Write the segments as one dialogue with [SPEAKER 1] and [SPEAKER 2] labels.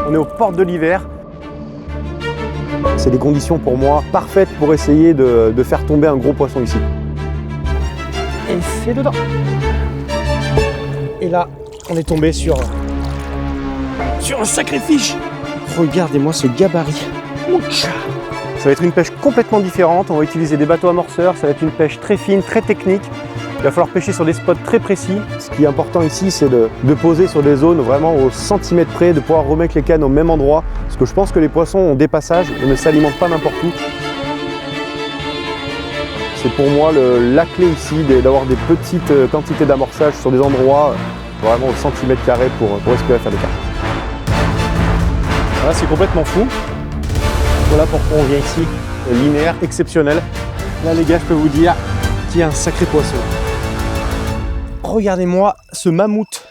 [SPEAKER 1] On est aux portes de l'hiver. C'est des conditions pour moi parfaites pour essayer de faire tomber un gros poisson ici. Et c'est dedans. Et là, on est tombé sur un sacré fiche. Regardez-moi ce gabarit. Ouch. Ça va être une pêche complètement différente. On va utiliser des bateaux amorceurs. Ça va être une pêche très fine, très technique. Il va falloir pêcher sur des spots très précis. Ce qui est important ici, c'est de poser sur des zones vraiment au centimètre près, de pouvoir remettre les cannes au même endroit. Parce que je pense que les poissons ont des passages et ne s'alimentent pas n'importe où. C'est pour moi la clé ici d'avoir des petites quantités d'amorçage sur des endroits vraiment au centimètre carré pour espérer faire des cartes. Voilà, c'est complètement fou. Voilà pourquoi on vient ici. Linéaire, exceptionnel. Là les gars, je peux vous dire qu'il y a un sacré poisson. Regardez-moi ce mammouth.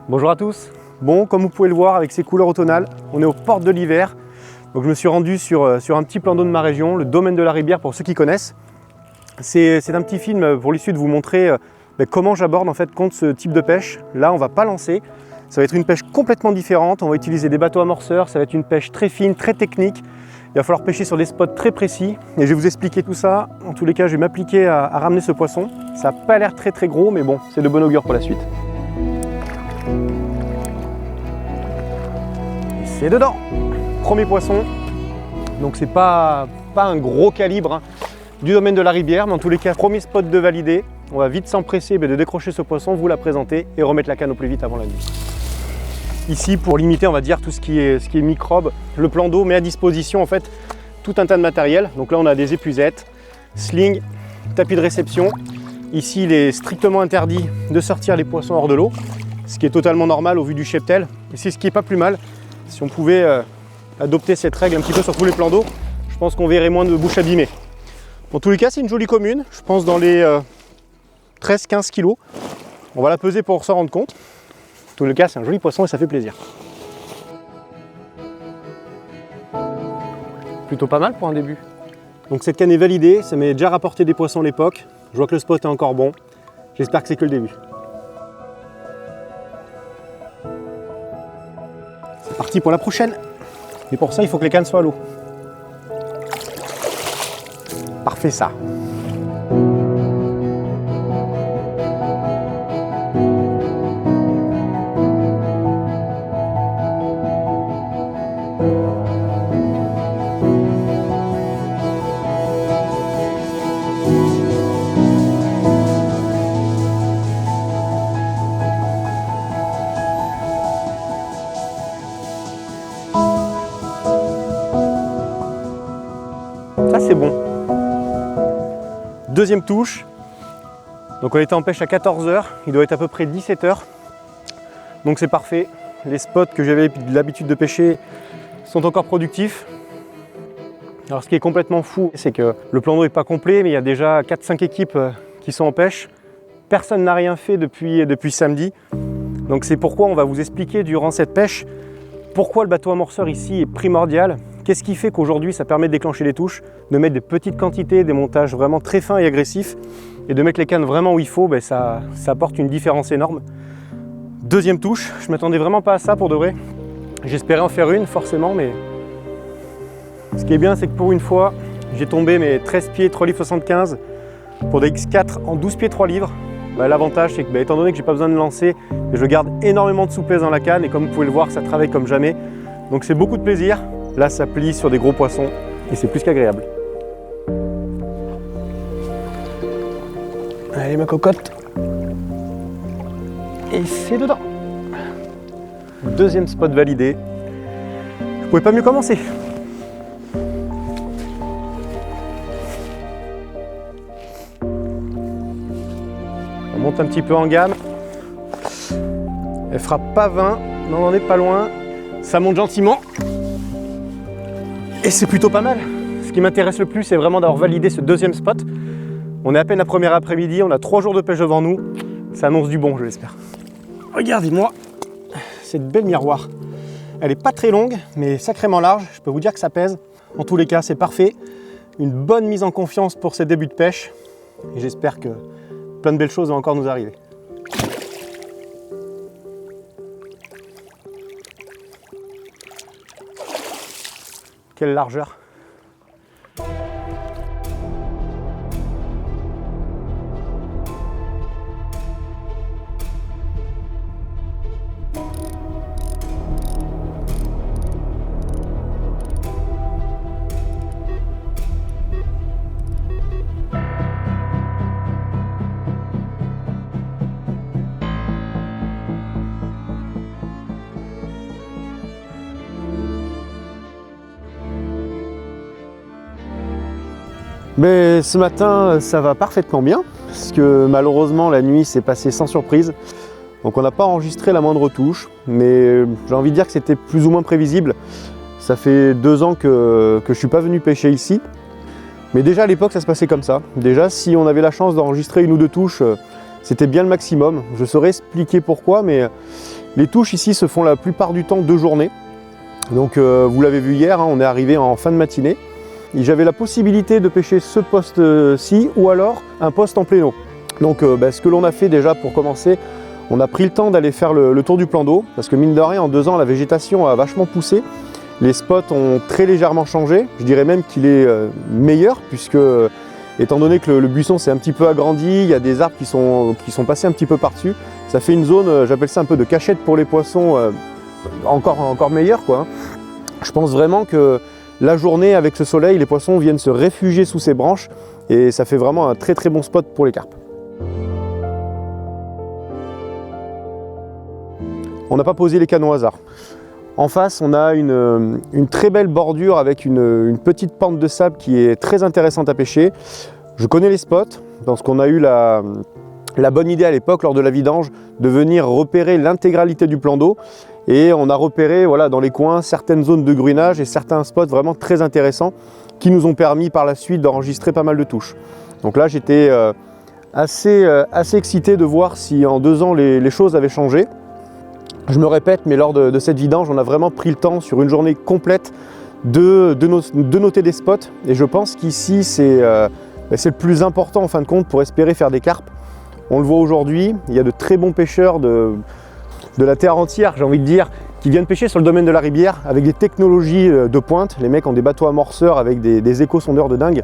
[SPEAKER 1] Bonjour à tous. Bon, comme vous pouvez le voir avec ces couleurs automnales, on est aux portes de l'hiver. Donc je me suis rendu sur un petit plan d'eau de ma région, le domaine de la Ribière pour ceux qui connaissent. C'est un petit film pour l'issue de vous montrer comment j'aborde en fait contre ce type de pêche. Là, on ne va pas lancer. Ça va être une pêche complètement différente. On va utiliser des bateaux amorceurs. Ça va être une pêche très fine, très technique. Il va falloir pêcher sur des spots très précis. Et je vais vous expliquer tout ça. En tous les cas, je vais m'appliquer à ramener ce poisson. Ça n'a pas l'air très gros, mais bon, c'est de bon augure pour la suite. C'est dedans. Premier poisson. Donc c'est pas un gros calibre du domaine de la Ribière, mais en tous les cas, premier spot de validé. On va vite s'empresser de décrocher ce poisson, vous la présenter et remettre la canne au plus vite avant la nuit. Ici, pour limiter, on va dire tout ce qui est microbes, le plan d'eau met à disposition en fait tout un tas de matériel. Donc là, on a des épuisettes, sling, tapis de réception. Ici, il est strictement interdit de sortir les poissons hors de l'eau, ce qui est totalement normal au vu du cheptel. Et c'est ce qui est pas plus mal. Si on pouvait adopter cette règle un petit peu sur tous les plans d'eau, je pense qu'on verrait moins de bouches abîmées. En tous les cas, c'est une jolie commune, je pense dans les 13-15 kg. On va la peser pour s'en rendre compte. En tous les cas, c'est un joli poisson et ça fait plaisir. Plutôt pas mal pour un début. Donc cette canne est validée, ça m'est déjà rapporté des poissons à l'époque. Je vois que le spot est encore bon. J'espère que c'est que le début. C'est parti pour la prochaine. Et pour ça, il faut que les cannes soient à l'eau. Parfait ça. Ça c'est bon. Deuxième touche. Donc on était en pêche à 14 h, il doit être à peu près 17 h. Donc c'est parfait. Les spots que j'avais l'habitude de pêcher sont encore productifs. Alors ce qui est complètement fou, c'est que le plan d'eau n'est pas complet, mais il y a déjà 4-5 équipes qui sont en pêche. Personne n'a rien fait depuis samedi. Donc c'est pourquoi on va vous expliquer durant cette pêche pourquoi le bateau amorceur ici est primordial. Qu'est-ce qui fait qu'aujourd'hui ça permet de déclencher les touches, de mettre des petites quantités, des montages vraiment très fins et agressifs et de mettre les cannes vraiment où il faut, ça apporte une différence énorme. Deuxième touche, je ne m'attendais vraiment pas à ça pour de vrai. J'espérais en faire une forcément, mais ce qui est bien c'est que pour une fois, j'ai tombé mes 13 pieds 3 livres 75 pour des X4 en 12 pieds 3 livres. L'avantage c'est que étant donné que j'ai pas besoin de lancer, je garde énormément de souplesse dans la canne et comme vous pouvez le voir, ça travaille comme jamais. Donc c'est beaucoup de plaisir. Là, ça plie sur des gros poissons et c'est plus qu'agréable. Allez, ma cocotte. Et c'est dedans. Deuxième spot validé. Je pouvais pas mieux commencer. On monte un petit peu en gamme. Elle fera pas 20, mais on en est pas loin. Ça monte gentiment. Et c'est plutôt pas mal. Ce qui m'intéresse le plus, c'est vraiment d'avoir validé ce deuxième spot. On est à peine la première après-midi, on a 3 jours de pêche devant nous. Ça annonce du bon, je l'espère. Regardez-moi cette belle miroir. Elle n'est pas très longue, mais sacrément large. Je peux vous dire que ça pèse. En tous les cas, c'est parfait. Une bonne mise en confiance pour ces débuts de pêche. Et j'espère que plein de belles choses vont encore nous arriver. Quelle largeur! Mais ce matin, ça va parfaitement bien, parce que malheureusement la nuit s'est passée sans surprise. Donc on n'a pas enregistré la moindre touche, mais j'ai envie de dire que c'était plus ou moins prévisible. Ça fait 2 ans que je ne suis pas venu pêcher ici. Mais déjà à l'époque ça se passait comme ça. Déjà si on avait la chance d'enregistrer 1 ou 2 touches, c'était bien le maximum. Je saurais expliquer pourquoi, mais les touches ici se font la plupart du temps 2 journées. Donc vous l'avez vu hier, hein, on est arrivé en fin de matinée. J'avais la possibilité de pêcher ce poste-ci ou alors un poste en pléno. Donc ce que l'on a fait déjà pour commencer, on a pris le temps d'aller faire le tour du plan d'eau parce que mine de rien en 2 ans la végétation a vachement poussé. Les spots ont très légèrement changé, je dirais même qu'il est meilleur puisque étant donné que le buisson s'est un petit peu agrandi, il y a des arbres qui sont passés un petit peu par-dessus. Ça fait une zone, j'appelle ça un peu de cachette pour les poissons, encore meilleure quoi. Je pense vraiment que la journée avec ce soleil, les poissons viennent se réfugier sous ces branches et ça fait vraiment un très bon spot pour les carpes. On n'a pas posé les canons au hasard. En face, on a une très belle bordure avec une petite pente de sable qui est très intéressante à pêcher. Je connais les spots parce qu'on a eu la bonne idée à l'époque, lors de la vidange, de venir repérer l'intégralité du plan d'eau. Et on a repéré voilà, dans les coins certaines zones de gruinage et certains spots vraiment très intéressants qui nous ont permis par la suite d'enregistrer pas mal de touches. Donc là j'étais assez excité de voir si en 2 ans les choses avaient changé. Je me répète, mais lors de cette vidange, on a vraiment pris le temps sur une journée complète de noter des spots. Et je pense qu'ici c'est le plus important en fin de compte pour espérer faire des carpes. On le voit aujourd'hui, il y a de très bons pêcheurs de la terre entière, j'ai envie de dire, qui viennent pêcher sur le domaine de la ribière avec des technologies de pointe. Les mecs ont des bateaux amorceurs avec des échosondeurs de dingue.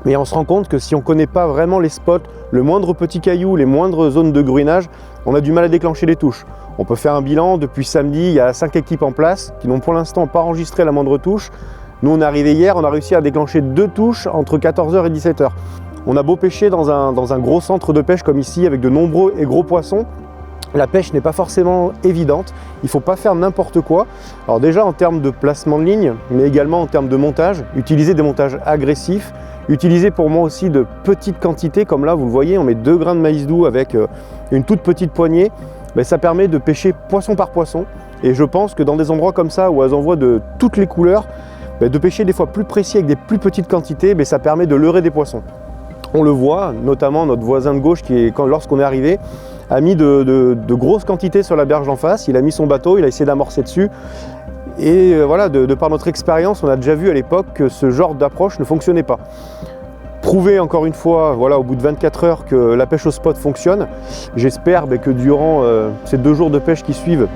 [SPEAKER 1] Mais on se rend compte que si on ne connaît pas vraiment les spots, le moindre petit caillou, les moindres zones de gruinage, on a du mal à déclencher les touches. On peut faire un bilan, depuis samedi, il y a 5 équipes en place qui n'ont pour l'instant pas enregistré la moindre touche. Nous on est arrivé hier, on a réussi à déclencher 2 touches entre 14 h et 17 h. On a beau pêcher dans un gros centre de pêche comme ici avec de nombreux et gros poissons, la pêche n'est pas forcément évidente, il ne faut pas faire n'importe quoi. Alors déjà en termes de placement de ligne, mais également en termes de montage, utiliser des montages agressifs, utiliser pour moi aussi de petites quantités, comme là vous le voyez, on met 2 grains de maïs doux avec une toute petite poignée, ça permet de pêcher poisson par poisson. Et je pense que dans des endroits comme ça où elles envoient de toutes les couleurs, de pêcher des fois plus précis avec des plus petites quantités, ça permet de leurrer des poissons. On le voit, notamment notre voisin de gauche qui, lorsqu'on est arrivé, a mis de grosses quantités sur la berge en face, il a mis son bateau, il a essayé d'amorcer dessus. Et voilà, de par notre expérience, on a déjà vu à l'époque que ce genre d'approche ne fonctionnait pas. Prouver encore une fois, voilà, au bout de 24 heures que la pêche au spot fonctionne. J'espère que durant ces 2 jours de pêche qui suivent,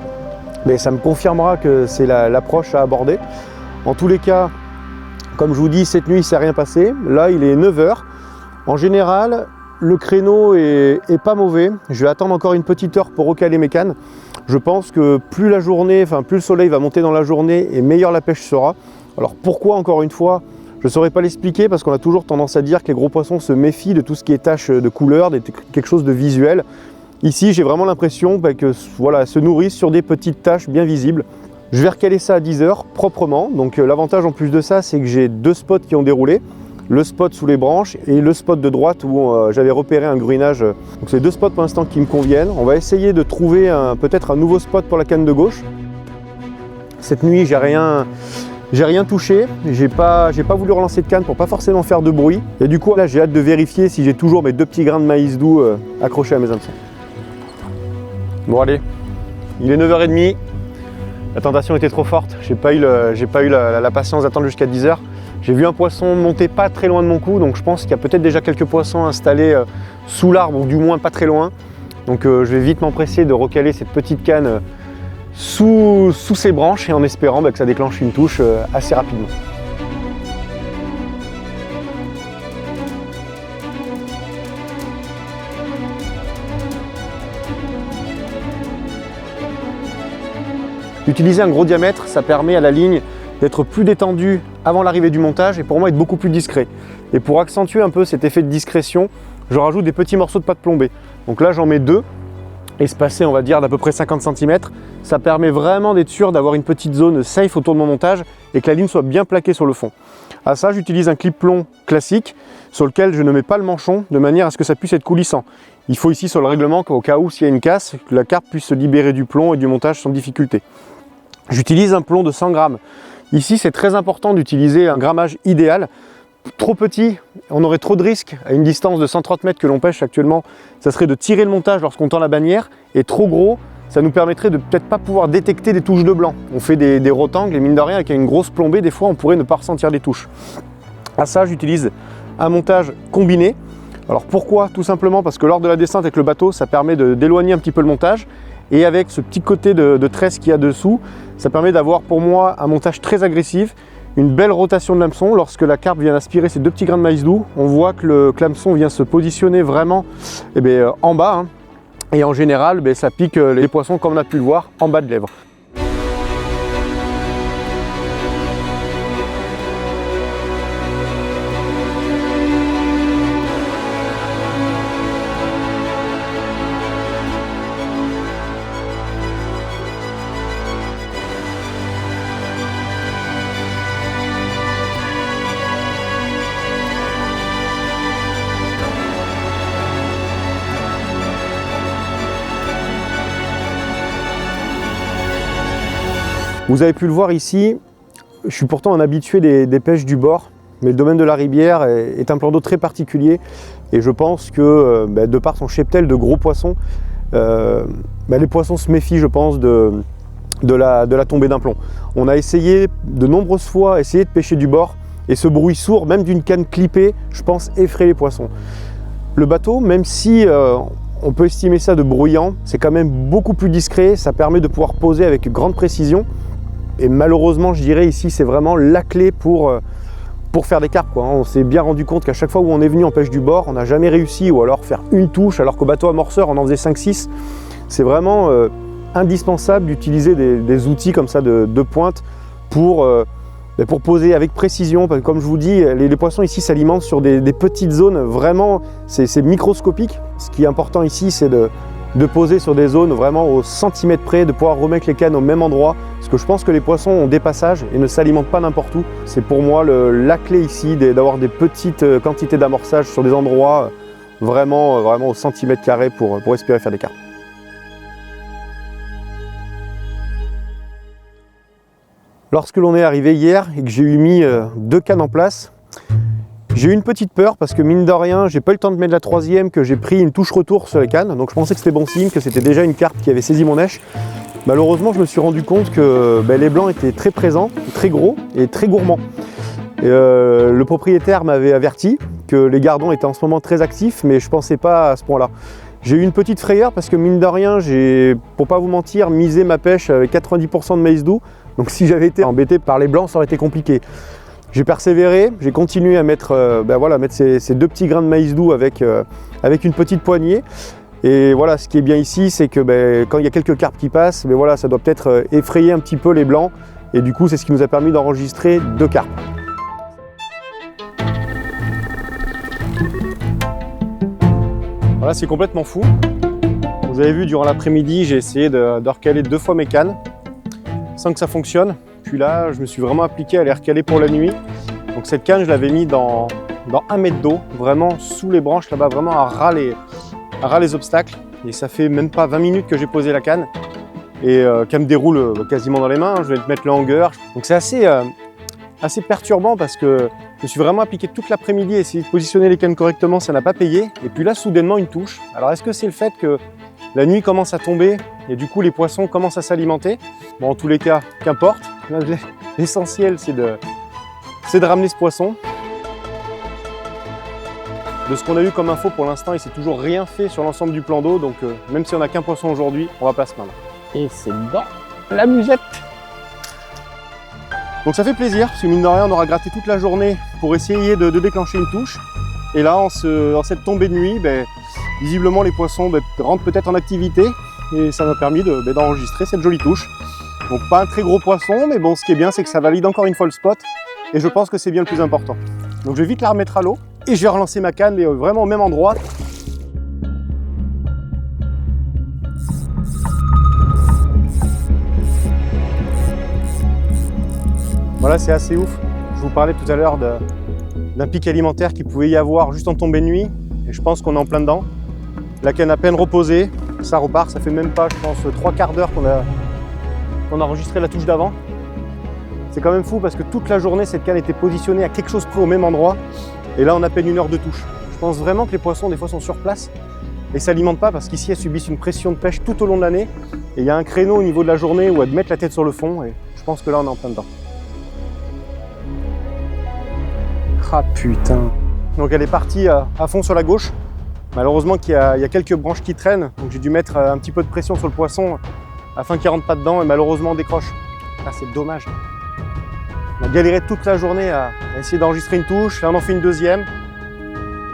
[SPEAKER 1] ça me confirmera que c'est l'approche à aborder. En tous les cas, comme je vous dis, cette nuit il ne s'est rien passé. Là il est 9 h. En général, le créneau est pas mauvais. Je vais attendre encore une petite heure pour recaler mes cannes. Je pense que plus le soleil va monter dans la journée et meilleure la pêche sera. Alors pourquoi encore une fois, je ne saurais pas l'expliquer parce qu'on a toujours tendance à dire que les gros poissons se méfient de tout ce qui est taches de couleur, quelque chose de visuel. Ici, j'ai vraiment l'impression que voilà, se nourrissent sur des petites taches bien visibles. Je vais recaler ça à 10 h proprement. Donc l'avantage en plus de ça, c'est que j'ai 2 spots qui ont déroulé. Le spot sous les branches et le spot de droite où j'avais repéré un gruinage. Donc c'est 2 spots pour l'instant qui me conviennent. On va essayer de trouver peut-être un nouveau spot pour la canne de gauche. Cette nuit, j'ai rien touché. J'ai pas voulu relancer de canne pour pas forcément faire de bruit. Et du coup, là, j'ai hâte de vérifier si j'ai toujours mes 2 petits grains de maïs doux accrochés à mes hameçons. Bon allez, il est 9 h 30. La tentation était trop forte, j'ai pas eu la patience d'attendre jusqu'à 10 h. J'ai vu un poisson monter pas très loin de mon cou, donc je pense qu'il y a peut-être déjà quelques poissons installés sous l'arbre, ou du moins pas très loin. Donc je vais vite m'empresser de recaler cette petite canne sous ses branches et en espérant que ça déclenche une touche assez rapidement. Utiliser un gros diamètre, ça permet à la ligne d'être plus détendue avant l'arrivée du montage et pour moi être beaucoup plus discret. Et pour accentuer un peu cet effet de discrétion, je rajoute des petits morceaux de pâte plombée. Donc là j'en mets 2, espacés on va dire d'à peu près 50 cm. Ça permet vraiment d'être sûr d'avoir une petite zone safe autour de mon montage et que la ligne soit bien plaquée sur le fond. À ça j'utilise un clip plomb classique sur lequel je ne mets pas le manchon de manière à ce que ça puisse être coulissant. Il faut ici sur le règlement qu'au cas où s'il y a une casse, que la carpe puisse se libérer du plomb et du montage sans difficulté. J'utilise un plomb de 100 grammes. Ici, c'est très important d'utiliser un grammage idéal. Trop petit, on aurait trop de risques. À une distance de 130 mètres que l'on pêche actuellement, ça serait de tirer le montage lorsqu'on tend la bannière. Et trop gros, ça nous permettrait de peut-être pas pouvoir détecter des touches de blanc. On fait des rotangles et mine de rien, avec une grosse plombée, des fois, on pourrait ne pas ressentir des touches. À ça, j'utilise un montage combiné. Alors pourquoi? Tout simplement parce que lors de la descente avec le bateau, ça permet d'éloigner un petit peu le montage. Et avec ce petit côté de tresse qu'il y a dessous, ça permet d'avoir pour moi un montage très agressif, une belle rotation de l'hameçon. Lorsque la carpe vient aspirer ces 2 petits grains de maïs doux, on voit que l'hameçon vient se positionner vraiment en bas. Et en général, ça pique les poissons, comme on a pu le voir, en bas de lèvres. Vous avez pu le voir ici, je suis pourtant un habitué des pêches du bord, mais le domaine de la Ribière est un plan d'eau très particulier et je pense que de par son cheptel de gros poissons, les poissons se méfient, je pense, de la tombée d'un plomb. On a essayé de nombreuses fois de pêcher du bord et ce bruit sourd, même d'une canne clippée, je pense, effraie les poissons. Le bateau, même si on peut estimer ça de bruyant, c'est quand même beaucoup plus discret, ça permet de pouvoir poser avec grande précision. Et malheureusement, je dirais ici, c'est vraiment la clé pour faire des carpes, quoi. On s'est bien rendu compte qu'à chaque fois où on est venu en pêche du bord, on n'a jamais réussi, ou alors faire une touche, alors qu'au bateau amorceur, on en faisait 5-6. C'est vraiment indispensable d'utiliser des outils comme ça de pointe pour poser avec précision. Comme je vous dis, les poissons ici s'alimentent sur des petites zones, vraiment, c'est microscopique. Ce qui est important ici, c'est de poser sur des zones vraiment au centimètre près, de pouvoir remettre les cannes au même endroit. Parce que je pense que les poissons ont des passages et ne s'alimentent pas n'importe où. C'est pour moi la clé ici d'avoir des petites quantités d'amorçage sur des endroits vraiment au centimètre carré pour espérer faire des carpes. Lorsque l'on est arrivé hier et que j'ai mis 2 cannes en place, j'ai eu une petite peur parce que mine de rien, j'ai pas eu le temps de mettre la 3e, que j'ai pris une touche retour sur les cannes. Donc je pensais que c'était bon signe, que c'était déjà une carpe qui avait saisi mon èche. Malheureusement, je me suis rendu compte que les blancs étaient très présents, très gros et très gourmands. Le propriétaire m'avait averti que les gardons étaient en ce moment très actifs, mais je pensais pas à ce point-là. J'ai eu une petite frayeur parce que mine de rien, j'ai, pour pas vous mentir, misé ma pêche avec 90% de maïs doux. Donc si j'avais été embêté par les blancs, ça aurait été compliqué. J'ai persévéré, j'ai continué à mettre, mettre ces 2 petits grains de maïs doux avec une petite poignée. Et voilà, ce qui est bien ici, c'est que quand il y a quelques carpes qui passent, ça doit peut-être effrayer un petit peu les blancs. Et du coup, c'est ce qui nous a permis d'enregistrer 2 carpes. Voilà, c'est complètement fou. Vous avez vu, durant l'après-midi, j'ai essayé de recaler 2 fois mes cannes sans que ça fonctionne. Puis là, je me suis vraiment appliqué à les recaler pour la nuit. Donc cette canne, je l'avais mis dans 1 mètre d'eau, vraiment sous les branches là-bas, vraiment à ras les obstacles. Et ça fait même pas 20 minutes que j'ai posé la canne et qu'elle me déroule quasiment dans les mains. Je vais mettre le hanger. Donc c'est assez perturbant parce que je me suis vraiment appliqué toute l'après-midi à essayer de positionner les cannes correctement, ça n'a pas payé. Et puis là, soudainement, une touche. Alors est-ce que c'est le fait que La nuit commence à tomber et du coup les poissons commencent à s'alimenter. Bon, en tous les cas, qu'importe. L'essentiel c'est de ramener ce poisson. De ce qu'on a eu comme info pour l'instant, il s'est toujours rien fait sur l'ensemble du plan d'eau, donc même si on n'a qu'un poisson aujourd'hui, on va pas se plaindre. Et c'est dans la musette. Donc ça fait plaisir, parce que mine de rien, on aura gratté toute la journée pour essayer de déclencher une touche. Et là, en cette tombée de nuit, visiblement les poissons rentrent peut-être en activité, et ça m'a permis d'enregistrer cette jolie touche. Donc pas un très gros poisson, mais bon, ce qui est bien, c'est que ça valide encore une fois le spot, et je pense que c'est bien le plus important. Donc je vais vite la remettre à l'eau. Et je vais relancer ma canne, mais vraiment au même endroit. Voilà, c'est assez ouf. Je vous parlais tout à l'heure d'un pic alimentaire qu'il pouvait y avoir juste en tombée de nuit. Et je pense qu'on est en plein dedans. La canne à peine reposée, ça repart. Ça fait même pas, je pense, 3/4 d'heure qu'on a enregistré la touche d'avant. C'est quand même fou parce que toute la journée, cette canne était positionnée à quelque chose près au même endroit. Et là, on a à peine 1 heure de touche. Je pense vraiment que les poissons, des fois, sont sur place et ne s'alimentent pas parce qu'ici, elles subissent une pression de pêche tout au long de l'année. Et il y a un créneau au niveau de la journée où elles mettent la tête sur le fond. Et je pense que là, on est en plein dedans. Ah putain. Donc elle est partie à fond sur la gauche. Malheureusement, il y a quelques branches qui traînent. Donc j'ai dû mettre un petit peu de pression sur le poisson afin qu'il ne rentre pas dedans. Et malheureusement, on décroche. Ah, c'est dommage. On a galéré toute la journée à essayer d'enregistrer une touche, là on en fait une deuxième.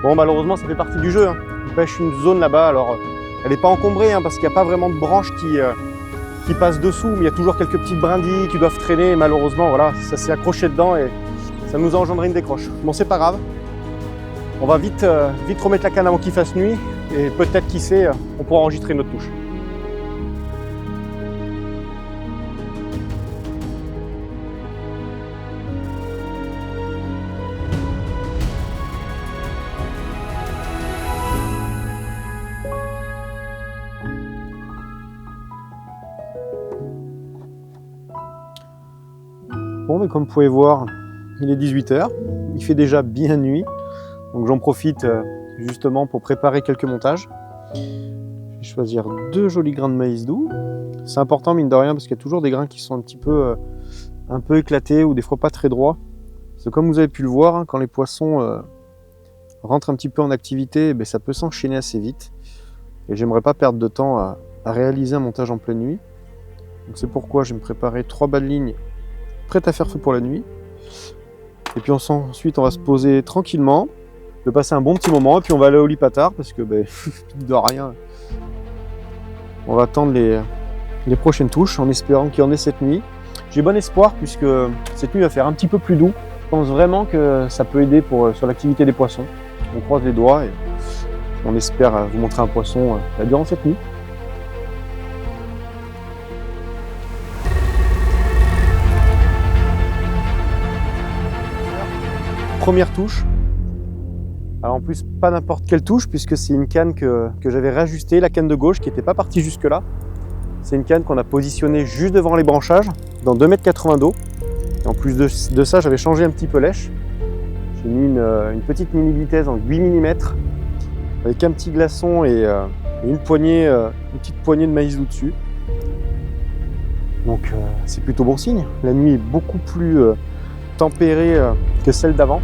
[SPEAKER 1] Bon, malheureusement ça fait partie du jeu, hein. On pêche une zone là-bas, alors elle n'est pas encombrée parce qu'il n'y a pas vraiment de branches qui passent dessous, mais il y a toujours quelques petites brindilles qui doivent traîner et malheureusement voilà, ça s'est accroché dedans et ça nous a engendré une décroche. Bon, c'est pas grave, on va vite remettre la canne avant qu'il fasse nuit et peut-être, qui sait, on pourra enregistrer une autre touche. Bon, mais comme vous pouvez voir, il est 18 h, il fait déjà bien nuit, donc j'en profite justement pour préparer quelques montages. Je vais choisir 2 jolis grains de maïs doux. C'est important mine de rien parce qu'il y a toujours des grains qui sont un peu éclatés ou des fois pas très droits. Parce que comme vous avez pu le voir, quand les poissons rentrent un petit peu en activité, ça peut s'enchaîner assez vite. Et j'aimerais pas perdre de temps à réaliser un montage en pleine nuit. Donc c'est pourquoi je vais me préparer 3 bas de ligne prêtes à faire feu pour la nuit. Et puis ensuite on va se poser tranquillement, de passer un bon petit moment, et puis on va aller au lit patard parce que de rien. On va attendre les prochaines touches en espérant qu'il y en ait cette nuit. J'ai bon espoir puisque cette nuit va faire un petit peu plus doux. Je pense vraiment que ça peut aider sur l'activité des poissons. On croise les doigts et on espère vous montrer un poisson durant cette nuit. Première touche. Alors en plus, pas n'importe quelle touche puisque c'est une canne que j'avais réajustée, la canne de gauche qui n'était pas partie jusque là. C'est une canne qu'on a positionnée juste devant les branchages, dans 2,80 m d'eau. Et en plus de ça, j'avais changé un petit peu lèche. J'ai mis une petite mini vitesse en 8 mm avec un petit glaçon et une petite poignée de maïs doux dessus. Donc c'est plutôt bon signe. La nuit est beaucoup plus tempérée que celle d'avant.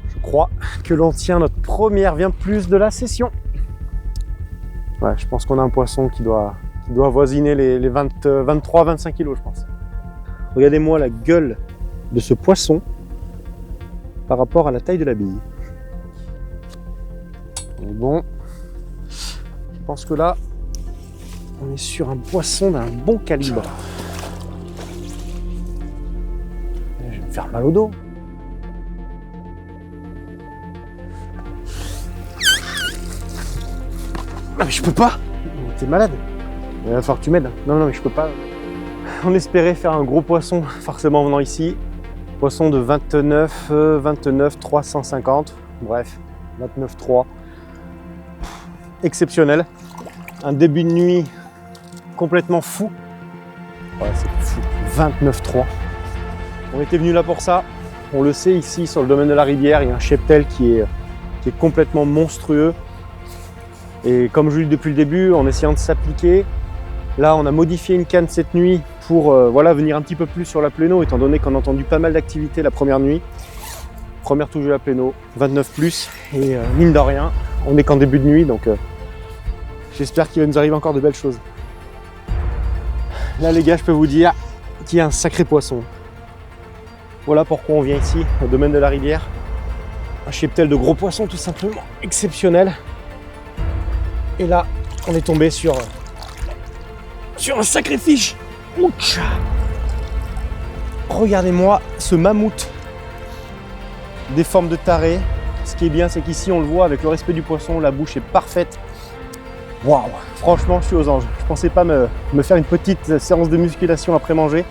[SPEAKER 1] Je crois que l'on tient notre première vient plus de la session. Ouais, je pense qu'on a un poisson qui doit avoisiner les 23-25 kg, je pense. Regardez-moi la gueule de ce poisson par rapport à la taille de la bille. Mais bon, je pense que là, on est sur un poisson d'un bon calibre. Je vais me faire mal au dos. Ah mais je peux pas. T'es malade. Il va falloir que tu m'aides. Non mais je peux pas. On espérait faire un gros poisson forcément en venant ici. Poisson de 29 350. Bref, 29,3. Exceptionnel. Un début de nuit complètement fou. Ouais, c'est fou. 29,3. On était venu là pour ça. On le sait, ici, sur le domaine de la rivière, il y a un cheptel qui est complètement monstrueux. Et comme je vous le dis depuis le début, en essayant de s'appliquer, là, on a modifié une canne cette nuit pour voilà, venir un petit peu plus sur la pléno, étant donné qu'on a entendu pas mal d'activités la première nuit. Première touche de la pléno, 29+. Et mine de rien, on n'est qu'en début de nuit, donc j'espère qu'il va nous arriver encore de belles choses. Là, les gars, je peux vous dire qu'il y a un sacré poisson. Voilà pourquoi on vient ici, au domaine de la rivière. Un cheptel de gros poissons, tout simplement exceptionnel. Et là, on est tombé sur un sacré fiche. Ouch. Regardez-moi ce mammouth des formes de taré. Ce qui est bien, c'est qu'ici, on le voit avec le respect du poisson, la bouche est parfaite. Waouh, franchement, je suis aux anges. Je pensais pas me faire une petite séance de musculation après manger.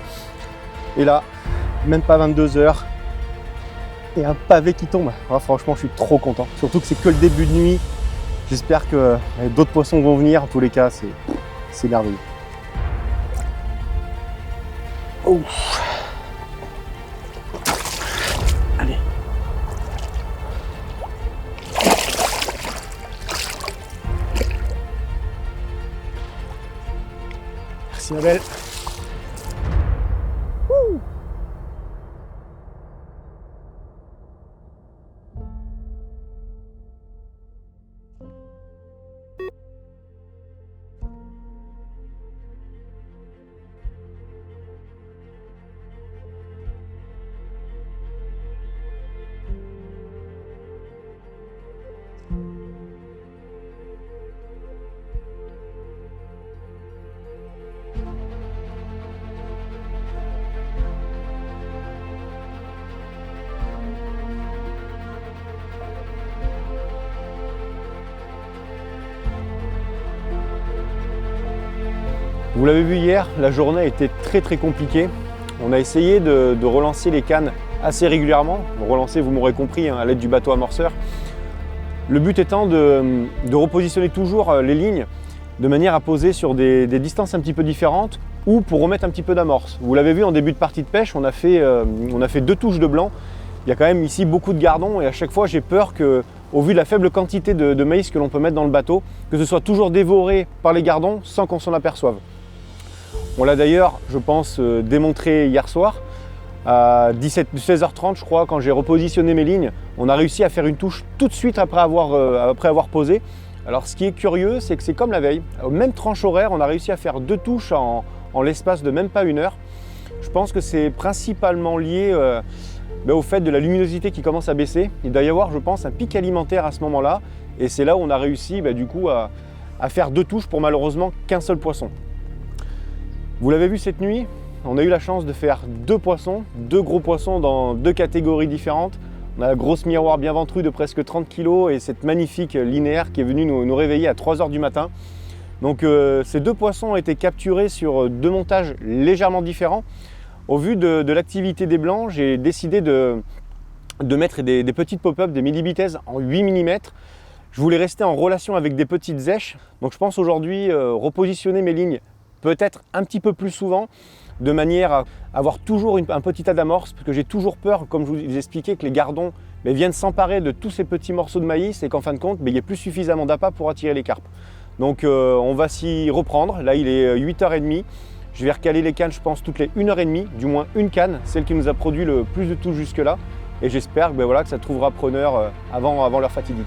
[SPEAKER 1] Et là, même pas 22 heures. Et un pavé qui tombe. Ah, franchement, je suis trop content. Surtout que c'est que le début de nuit. J'espère que d'autres poissons vont venir. En tous les cas, c'est merveilleux. Oh. Allez. Merci ma belle. Vous l'avez vu hier, la journée a été très compliquée. On a essayé de relancer les cannes assez régulièrement. Relancer, vous m'aurez compris, hein, à l'aide du bateau amorceur. Le but étant de repositionner toujours les lignes de manière à poser sur des distances un petit peu différentes ou pour remettre un petit peu d'amorce. Vous l'avez vu en début de partie de pêche, on a fait 2 touches de blanc. Il y a quand même ici beaucoup de gardons et à chaque fois j'ai peur que, au vu de la faible quantité de maïs que l'on peut mettre dans le bateau, que ce soit toujours dévoré par les gardons sans qu'on s'en aperçoive. On l'a d'ailleurs, je pense, démontré hier soir. À 16h30, je crois, quand j'ai repositionné mes lignes, on a réussi à faire une touche tout de suite après avoir posé. Alors ce qui est curieux, c'est que c'est comme la veille. Au même tranche horaire, on a réussi à faire 2 touches en l'espace de même pas 1 heure. Je pense que c'est principalement lié au fait de la luminosité qui commence à baisser. Il doit y avoir, je pense, un pic alimentaire à ce moment-là. Et c'est là où on a réussi du coup, à faire 2 touches pour malheureusement qu'un seul poisson. Vous l'avez vu cette nuit, on a eu la chance de faire 2 poissons, 2 gros poissons dans 2 catégories différentes. On a la grosse miroir bien ventrue de presque 30 kg et cette magnifique linéaire qui est venue nous réveiller à 3 h du matin. Donc ces 2 poissons ont été capturés sur 2 montages légèrement différents. Au vu de l'activité des blancs, j'ai décidé de mettre des petites pop-up, des millibitèses en 8 mm. Je voulais rester en relation avec des petites zèches. Donc je pense aujourd'hui repositionner mes lignes peut-être un petit peu plus souvent, de manière à avoir toujours un petit tas d'amorce, parce que j'ai toujours peur, comme je vous expliquais, que les gardons viennent s'emparer de tous ces petits morceaux de maïs et qu'en fin de compte, il n'y ait plus suffisamment d'appât pour attirer les carpes. Donc on va s'y reprendre. Là, il est 8h30. Je vais recaler les cannes, je pense, toutes les 1h30, du moins une canne, celle qui nous a produit le plus de touches jusque-là. Et j'espère que ça trouvera preneur avant l'heure fatidique.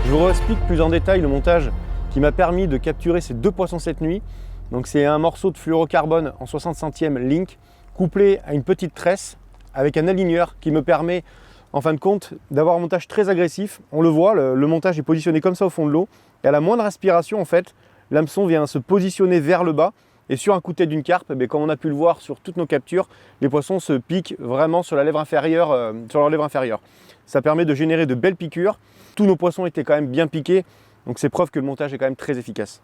[SPEAKER 1] Je vous explique plus en détail le montage qui m'a permis de capturer ces 2 poissons cette nuit. Donc c'est un morceau de fluorocarbone en 60 centièmes Link couplé à une petite tresse avec un aligneur qui me permet en fin de compte d'avoir un montage très agressif. On le voit, le montage est positionné comme ça au fond de l'eau et à la moindre aspiration en fait, l'hameçon vient se positionner vers le bas et sur un coup de tête d'une carpe, comme on a pu le voir sur toutes nos captures, les poissons se piquent vraiment sur la lèvre inférieure, sur leur lèvre inférieure. Ça permet de générer de belles piqûres. Tous nos poissons étaient quand même bien piqués, donc c'est preuve que le montage est quand même très efficace.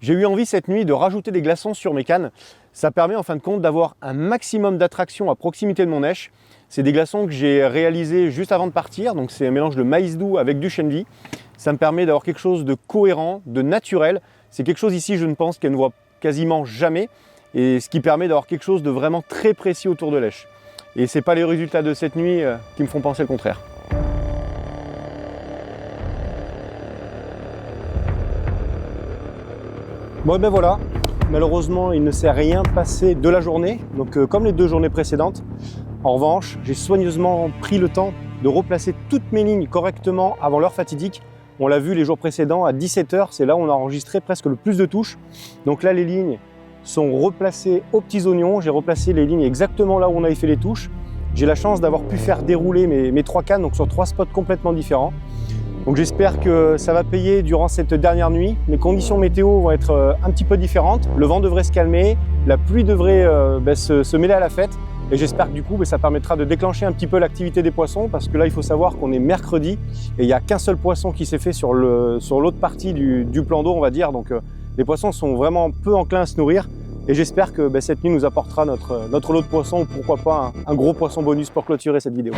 [SPEAKER 1] J'ai eu envie cette nuit de rajouter des glaçons sur mes cannes. Ça permet en fin de compte d'avoir un maximum d'attraction à proximité de mon èche. C'est des glaçons que j'ai réalisés juste avant de partir, donc c'est un mélange de maïs doux avec du chènevis. Ça me permet d'avoir quelque chose de cohérent, de naturel. C'est quelque chose ici, je ne pense qu'elle ne voit quasiment jamais, et ce qui permet d'avoir quelque chose de vraiment très précis autour de l'èche. Et ce n'est pas les résultats de cette nuit qui me font penser le contraire. Bon et ben voilà, malheureusement il ne s'est rien passé de la journée, donc comme les 2 journées précédentes. En revanche, j'ai soigneusement pris le temps de replacer toutes mes lignes correctement avant l'heure fatidique. On l'a vu les jours précédents, à 17 h, c'est là où on a enregistré presque le plus de touches. Donc là les lignes sont replacées aux petits oignons, j'ai replacé les lignes exactement là où on avait fait les touches. J'ai la chance d'avoir pu faire dérouler mes 3 cannes, donc sur 3 spots complètement différents. Donc j'espère que ça va payer durant cette dernière nuit. Les conditions météo vont être un petit peu différentes. Le vent devrait se calmer, la pluie devrait se mêler à la fête. Et j'espère que du coup, ça permettra de déclencher un petit peu l'activité des poissons, parce que là, il faut savoir qu'on est mercredi et il n'y a qu'un seul poisson qui s'est fait sur l'autre partie du plan d'eau, on va dire. Donc les poissons sont vraiment peu enclins à se nourrir. Et j'espère que cette nuit nous apportera notre lot de poissons, ou pourquoi pas un gros poisson bonus pour clôturer cette vidéo.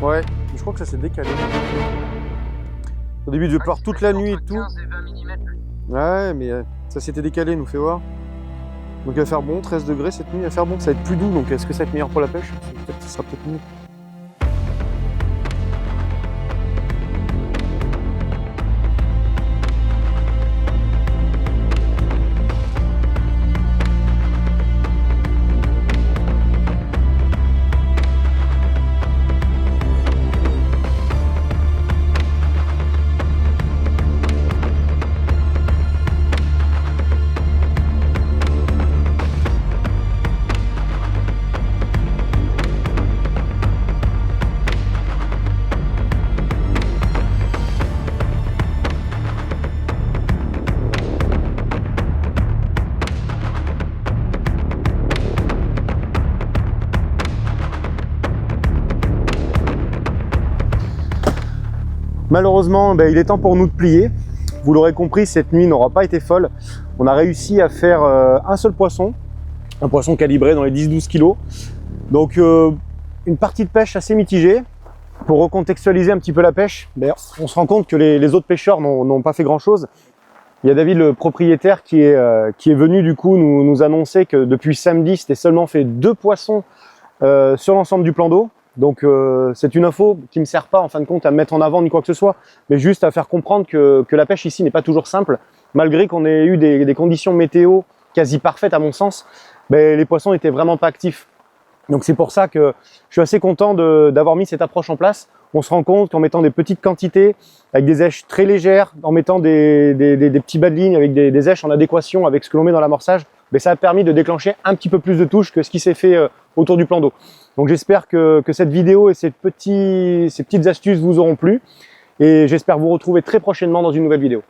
[SPEAKER 1] Ouais, je crois que ça s'est décalé. Au début, il devait pleuvoir toute la nuit et tout.
[SPEAKER 2] 15 et 20 mm.
[SPEAKER 1] Ouais, mais ça s'était décalé, nous fait voir. Donc il va faire bon, 13 degrés cette nuit, il va faire bon, ça va être plus doux. Donc est-ce que ça va être meilleur pour la pêche? Peut-être que ça sera peut-être mieux. Malheureusement, il est temps pour nous de plier. Vous l'aurez compris, cette nuit n'aura pas été folle. On a réussi à faire un seul poisson, un poisson calibré dans les 10-12 kg. Donc une partie de pêche assez mitigée. Pour recontextualiser un petit peu la pêche, on se rend compte que les autres pêcheurs n'ont pas fait grand chose. Il y a David, le propriétaire, qui est venu du coup nous annoncer que depuis samedi, c'était seulement fait 2 poissons sur l'ensemble du plan d'eau. Donc c'est une info qui ne me sert pas en fin de compte à me mettre en avant ni quoi que ce soit, mais juste à faire comprendre que la pêche ici n'est pas toujours simple. Malgré qu'on ait eu des conditions météo quasi parfaites à mon sens, les poissons n'étaient vraiment pas actifs. Donc c'est pour ça que je suis assez content d'avoir mis cette approche en place. On se rend compte qu'en mettant des petites quantités, avec des èches très légères, en mettant des petits bas de ligne avec des èches en adéquation avec ce que l'on met dans l'amorçage, ça a permis de déclencher un petit peu plus de touches que ce qui s'est fait autour du plan d'eau. Donc j'espère que cette vidéo et ces petites astuces vous auront plu, et j'espère vous retrouver très prochainement dans une nouvelle vidéo.